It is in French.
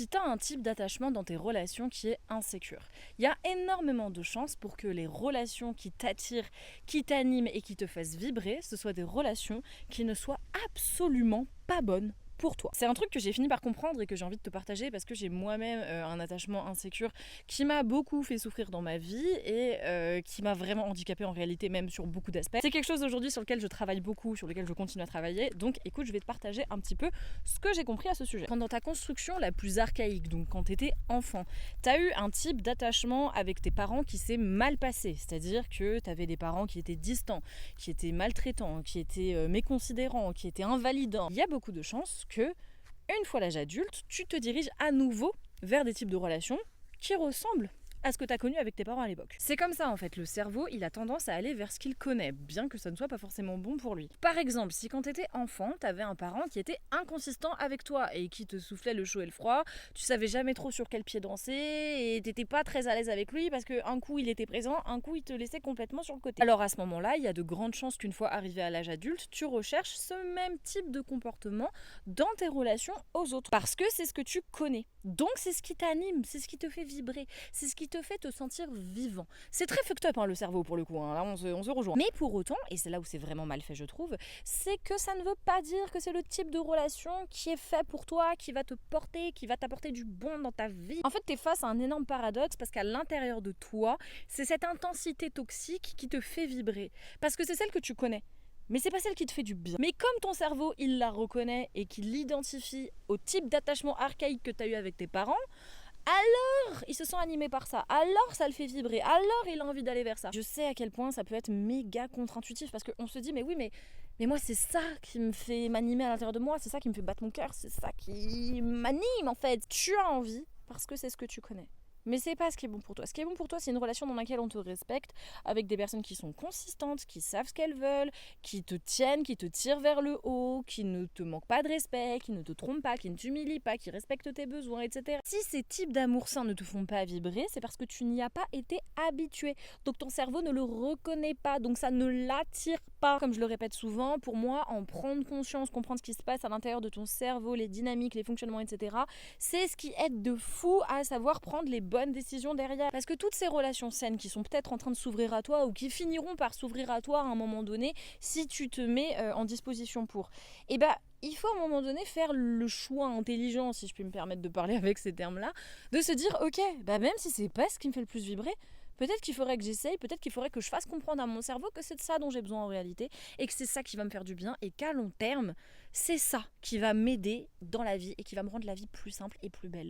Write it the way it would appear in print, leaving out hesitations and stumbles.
Si tu as un type d'attachement dans tes relations qui est insécure, il y a énormément de chances pour que les relations qui t'attirent, qui t'animent et qui te fassent vibrer, ce soient des relations qui ne soient absolument pas bonnes pour toi. C'est un truc que j'ai fini par comprendre et que j'ai envie de te partager parce que j'ai moi-même un attachement insécure qui m'a beaucoup fait souffrir dans ma vie et qui m'a vraiment handicapée en réalité, même sur beaucoup d'aspects. C'est quelque chose aujourd'hui sur lequel je travaille beaucoup, sur lequel je continue à travailler. Donc écoute, je vais te partager un petit peu ce que j'ai compris à ce sujet. Pendant ta construction la plus archaïque, donc quand tu étais enfant, tu as eu un type d'attachement avec tes parents qui s'est mal passé. C'est-à-dire que tu avais des parents qui étaient distants, qui étaient maltraitants, qui étaient méconsidérants, qui étaient invalidants. Il y a beaucoup de chances que, une fois l'âge adulte, tu te diriges à nouveau vers des types de relations qui ressemblent à ce que tu as connu avec tes parents à l'époque. C'est comme ça en fait, le cerveau il a tendance à aller vers ce qu'il connaît, bien que ça ne soit pas forcément bon pour lui. Par exemple, si quand tu étais enfant, tu avais un parent qui était inconsistant avec toi et qui te soufflait le chaud et le froid, tu savais jamais trop sur quel pied danser et t'étais pas très à l'aise avec lui parce qu'un coup il était présent, un coup il te laissait complètement sur le côté. Alors à ce moment-là, il y a de grandes chances qu'une fois arrivé à l'âge adulte, tu recherches ce même type de comportement dans tes relations aux autres. Parce que c'est ce que tu connais. Donc c'est ce qui t'anime, c'est ce qui te fait vibrer, c'est ce qui te fait te sentir vivant. C'est très fucked up le cerveau pour le coup, là on se rejoint. Mais pour autant, et c'est là où c'est vraiment mal fait je trouve, c'est que ça ne veut pas dire que c'est le type de relation qui est fait pour toi, qui va te porter, qui va t'apporter du bon dans ta vie. En fait t'es face à un énorme paradoxe parce qu'à l'intérieur de toi, c'est cette intensité toxique qui te fait vibrer. Parce que c'est celle que tu connais. Mais c'est pas celle qui te fait du bien. Mais comme ton cerveau, il la reconnaît et qu'il l'identifie au type d'attachement archaïque que tu as eu avec tes parents, alors il se sent animé par ça, alors ça le fait vibrer, alors il a envie d'aller vers ça. Je sais à quel point ça peut être méga contre-intuitif parce qu'on se dit mais oui mais moi c'est ça qui me fait m'animer à l'intérieur de moi, c'est ça qui me fait battre mon cœur, c'est ça qui m'anime en fait. Tu as envie parce que c'est ce que tu connais. Mais c'est pas ce qui est bon pour toi. Ce qui est bon pour toi, c'est une relation dans laquelle on te respecte, avec des personnes qui sont consistantes, qui savent ce qu'elles veulent, qui te tiennent, qui te tirent vers le haut, qui ne te manquent pas de respect, qui ne te trompent pas, qui ne t'humilient pas, qui respectent tes besoins, etc. Si ces types d'amour sain ne te font pas vibrer, c'est parce que tu n'y as pas été habitué. Donc ton cerveau ne le reconnaît pas, donc ça ne l'attire pas. Comme je le répète souvent, pour moi, en prendre conscience, comprendre ce qui se passe à l'intérieur de ton cerveau, les dynamiques, les fonctionnements, etc., c'est ce qui aide de fou à savoir prendre les bonnes décisions derrière. Parce que toutes ces relations saines qui sont peut-être en train de s'ouvrir à toi ou qui finiront par s'ouvrir à toi à un moment donné, si tu te mets en disposition pour, et bah il faut à un moment donné faire le choix intelligent, si je puis me permettre de parler avec ces termes-là, de se dire ok, bah même si c'est pas ce qui me fait le plus vibrer, peut-être qu'il faudrait que j'essaye, peut-être qu'il faudrait que je fasse comprendre à mon cerveau que c'est de ça dont j'ai besoin en réalité et que c'est ça qui va me faire du bien et qu'à long terme, c'est ça qui va m'aider dans la vie et qui va me rendre la vie plus simple et plus belle.